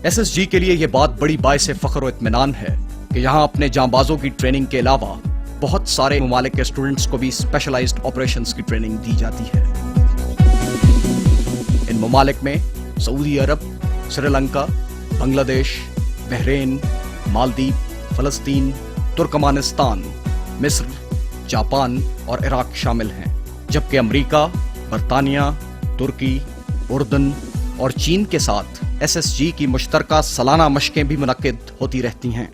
SSG کے لیے یہ بات بڑی باعث فخر و اطمینان ہے کہ یہاں اپنے جانبازوں کی ٹریننگ کے علاوہ بہت سارے ممالک کے اسٹوڈنٹس کو بھی اسپیشلائزڈ آپریشنز کی ٹریننگ دی جاتی ہے۔ ان ممالک میں سعودی عرب، سری لنکا، بنگلہ دیش، بحرین، مالدیپ، فلسطین، ترکمانستان، مصر، جاپان اور عراق شامل ہیں، جبکہ امریکہ، برطانیہ، ترکی، اردن اور چین کے ساتھ SSG کی مشترکہ سالانہ مشقیں بھی منعقد ہوتی رہتی ہیں۔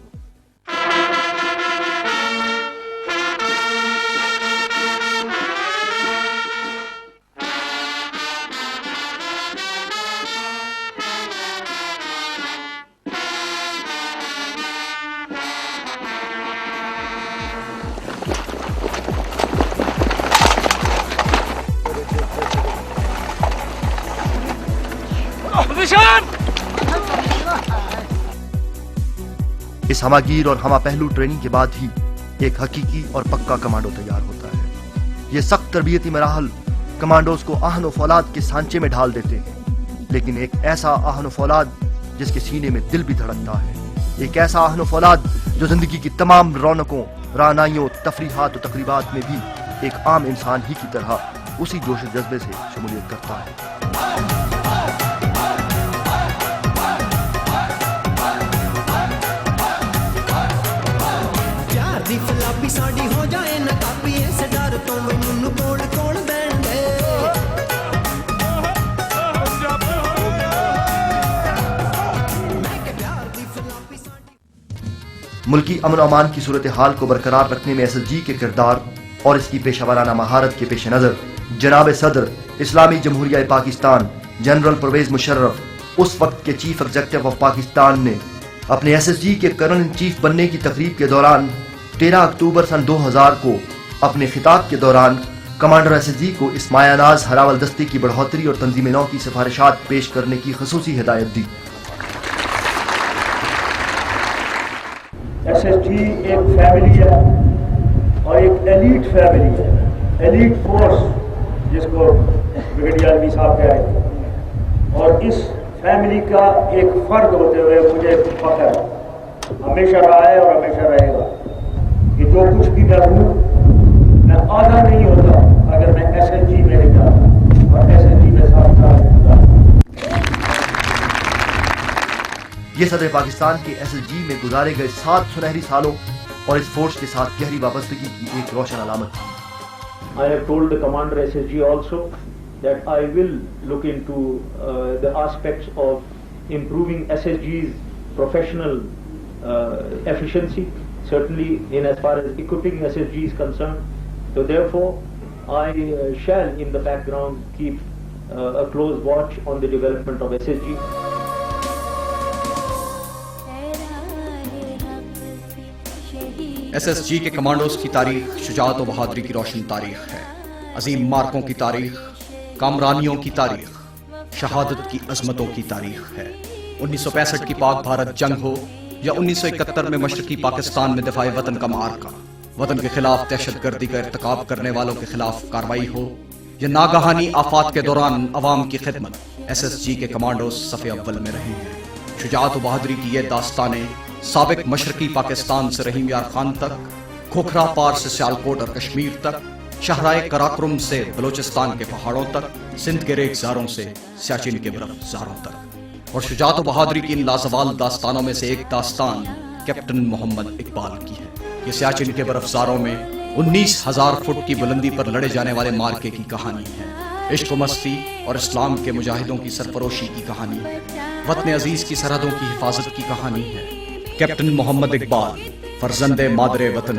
اس ہماگیر اور ہمہ پہلو ٹریننگ کے بعد ہی ایک حقیقی اور پکا کمانڈو تیار ہوتا ہے۔ یہ سخت تربیتی مراحل کمانڈوز کو آہن و فولاد کے سانچے میں ڈھال دیتے ہیں، لیکن ایک ایسا آہن و فولاد جس کے سینے میں دل بھی دھڑکتا ہے، ایک ایسا آہن و فولاد جو زندگی کی تمام رونقوں، رعنائیوں، تفریحات و تقریبات میں بھی ایک عام انسان ہی کی طرح اسی جوش و جذبے سے شمولیت کرتا ہے۔ ملکی امن و امان کی صورتحال کو برقرار رکھنے میں SSG کے کردار اور اس کی پیشہ ورانہ مہارت کے پیش نظر جناب صدر اسلامی جمہوریہ پاکستان جنرل پرویز مشرف اس وقت کے چیف ایگزیکٹو آف پاکستان نے اپنے SSG کے کرنل ان چیف بننے کی تقریب کے دوران 13 اکتوبر سن 2000 کو اپنے خطاب کے دوران کمانڈر SSG کو اس مایہ ناز ہراول دستے کی بڑھوتری اور تنظیم نو کی سفارشات پیش کرنے کی خصوصی ہدایت دی۔ SSG ایک فیملی ہے اور ایک ایلیٹ فیملی ہے، ایلیٹ فورس جس کو بریگیڈیئر عالمی صاحب کہہ رہے ہیں، اور اس فیملی کا ایک فرد ہوتے ہوئے مجھے فخر ہمیشہ رہا ہے اور ہمیشہ رہے گا کہ جو کچھ بھی میں ہوں میں آدھا نہیں ہوتا اگر میں SSG میں نہیں جاتا اور SSG میں ساتھ رہتا۔ یہ صدر پاکستان کے SSG میں گزارے گئے 7 سنہری سالوں اور اس فورس کے ساتھ گہری وابستگی کی ایک روشن علامت تھی۔ I have told the commander SSG also that I will look into the aspects of improving SSG's professional efficiency, certainly in as far as equipping SSG is concerned. So therefore, I shall in the background keep a close watch on the development of SSG. SSG کے commandos کی تاریخ شجاعت و بہادری کی روشن تاریخ ہے، عظیم مارکوں کی تاریخ، کامرانیوں کی تاریخ، شہادت کی عظمتوں کی تاریخ ہے۔ 1965 کی پاک بھارت جنگ ہو یا 1971 میں مشرقی پاکستان میں دفاع وطن کا معرکہ، وطن کے خلاف دہشت گردی کا ارتکاب کرنے والوں کے خلاف کارروائی ہو یا ناگہانی آفات کے دوران عوام کی خدمت، SSG کے کمانڈوز صف اول میں رہے ہیں۔ شجاعت و بہادری کی یہ داستانیں سابق مشرقی پاکستان سے رحیم یار خان تک، کھوکھرا پار سے سیالکوٹ اور کشمیر تک، شہرائے کراکرم سے بلوچستان کے پہاڑوں تک، سندھ کے ریگزاروں سے سیاچن کے برف زاروں تک۔ اور شجاعت و بہادری کی ان لازوال داستانوں میں سے ایک داستان کیپٹن محمد اقبال کی ہے۔ یہ سیاچن کے برف زاروں میں 19,000 فٹ کی بلندی پر لڑے جانے والے مارکے کی کہانی ہے، عشق و مستی اور اسلام کے مجاہدوں کی سرفروشی کی کہانی ہے، وطن عزیز کی سرحدوں کی حفاظت کی کہانی ہے۔ کیپٹن محمد اقبال فرزند مادر وطن،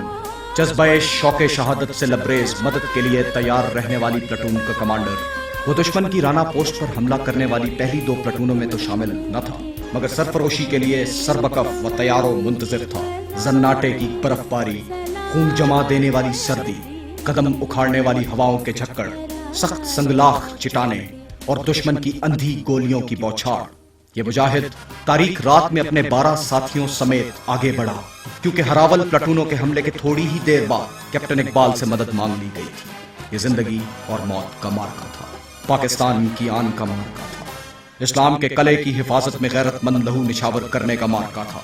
جذبہ شوق شہادت سے لبریز، مدد کے لیے تیار رہنے والی پلٹون کا کمانڈر، وہ دشمن کی رانا پوسٹ پر حملہ کرنے والی پہلی 2 پلٹونوں میں تو شامل نہ تھا، مگر سرفروشی کے لیے سربکف و تیار و منتظر تھا۔ زناٹے کی برف باری، خون جما دینے والی سردی، قدم اکھاڑنے والی ہواؤں کے جھکڑ، سخت سنگلاخ چٹانیں اور دشمن کی اندھی گولیوں کی بوچھاڑ، یہ مجاہد تاریخ رات میں اپنے 12 ساتھیوں سمیت آگے بڑھا، کیونکہ ہراول پلٹونوں کے حملے کے تھوڑی ہی دیر بعد کیپٹن اقبال سے مدد مانگ لی گئی تھی۔ یہ زندگی اور موت کا معرکہ تھا، پاکستان کی آن کا معرکہ تھا۔ اسلام کے قلعے کی حفاظت میں غیرت مند لہو نچھاور کرنے کا معرکہ تھا۔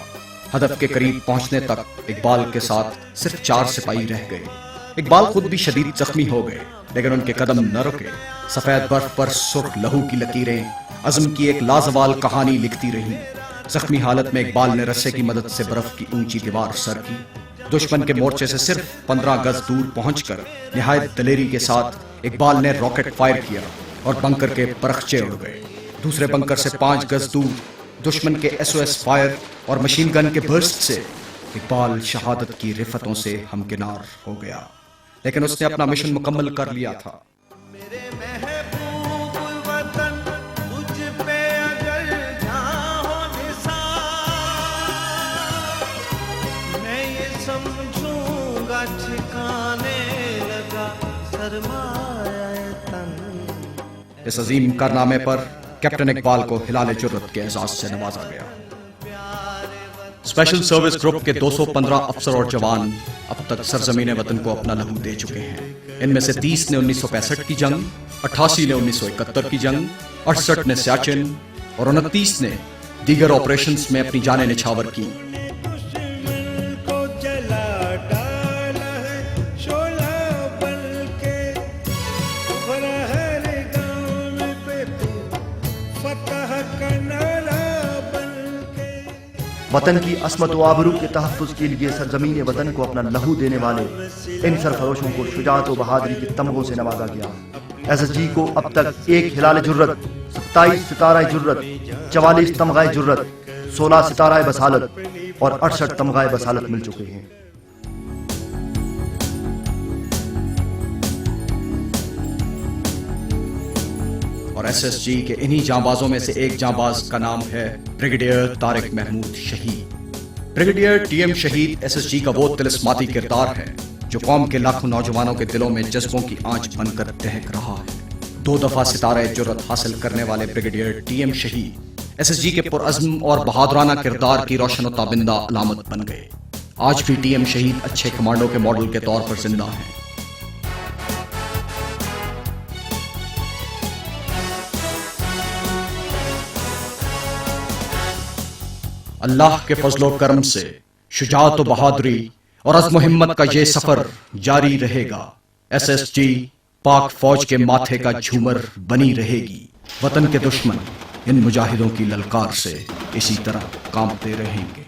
ہدف کے قریب پہنچنے تک اقبال کے ساتھ صرف 4 سپاہی رہ گئے۔ اقبال خود بھی شدید زخمی ہو گئے، لیکن ان کے قدم نہ رکے۔ سفید برف پر سرخ لہو کی لکیریں عزم کی ایک لازوال کہانی لکھتی رہیں۔ زخمی حالت میں اقبال نے رسے کی مدد سے برف کی اونچی دیوار سر کی۔ دشمن کے مورچے سے صرف 15 گز دور پہنچ کر نہایت دلیری کے ساتھ اقبال نے راکٹ فائر کیا اور بنکر کے پرخچے اڑ گئے۔ دوسرے بنکر سے 5 گز دور دشمن کے SOS فائر اور مشین گن کے برسٹ سے اقبال شہادت کی رفتوں سے ہمکنار ہو گیا، لیکن اس نے اپنا مشن مکمل کر لیا تھا۔ میرے محبوب وطن تجھ پہ اگر جہاں ہو نثار، میں یہ سمجھوں گا ٹھکانے لگا سرمایہ تن۔ اس عظیم کارنامے پر کیپٹن اقبال کو ہلال جرت کے اعزاز سے نوازا گیا۔ اسپیشل سروس گروپ کے 215 افسر اور جوان اب تک سرزمین وطن کو اپنا لہو دے چکے ہیں۔ ان میں سے 30 نے 1965 کی جنگ، 88 نے 1971 کی جنگ، 68 نے سیاچن اور 29 نے دیگر آپریشنز میں اپنی جانیں نچھاور کی۔ دشمن کو جلا ڈالا ہے شعلہ بن کے، ہر گام پہ تو فتح کا نعرہ بن کے۔ وطن کی عصمت و آبرو کے تحفظ کے لیے سرزمین وطن کو اپنا لہو دینے والے ان سرفروشوں کو شجاعت و بہادری کے تمغوں سے نوازا گیا۔ SSG کو اب تک 1 ہلال جرت، 27 ستارہ جرت، 44 تمغہ جرت، 16 ستارہ بصالت اور 68 تمغہ بصالت مل چکے ہیں۔ اور SSG کے انہی جانبازوں میں سے ایک جانباز کا نام ہے بریگیڈیئر طارق محمود شہید۔ بریگیڈیئر TM شہید SSG کا وہ طلسماتی کردار ہے جو قوم کے لاکھوں نوجوانوں کے دلوں میں جذبوں کی آنچ بن کر دہک رہا ہے۔ 2 دفعہ ستارہ جرت حاصل کرنے والے بریگیڈیئر TM شہید SSG کے پرعزم اور بہادرانہ کردار کی روشن و تابندہ علامت بن گئے۔ آج بھی TM شہید اچھے کمانڈو کے ماڈل کے طور پر زندہ ہیں۔ اللہ کے فضل و کرم سے شجاعت و بہادری اور عزم و ہمت کا یہ سفر جاری رہے گا۔ SSG پاک فوج کے ماتھے کا جھومر بنی رہے گی۔ وطن کے دشمن ان مجاہدوں کی للکار سے اسی طرح کانپتے رہیں گے۔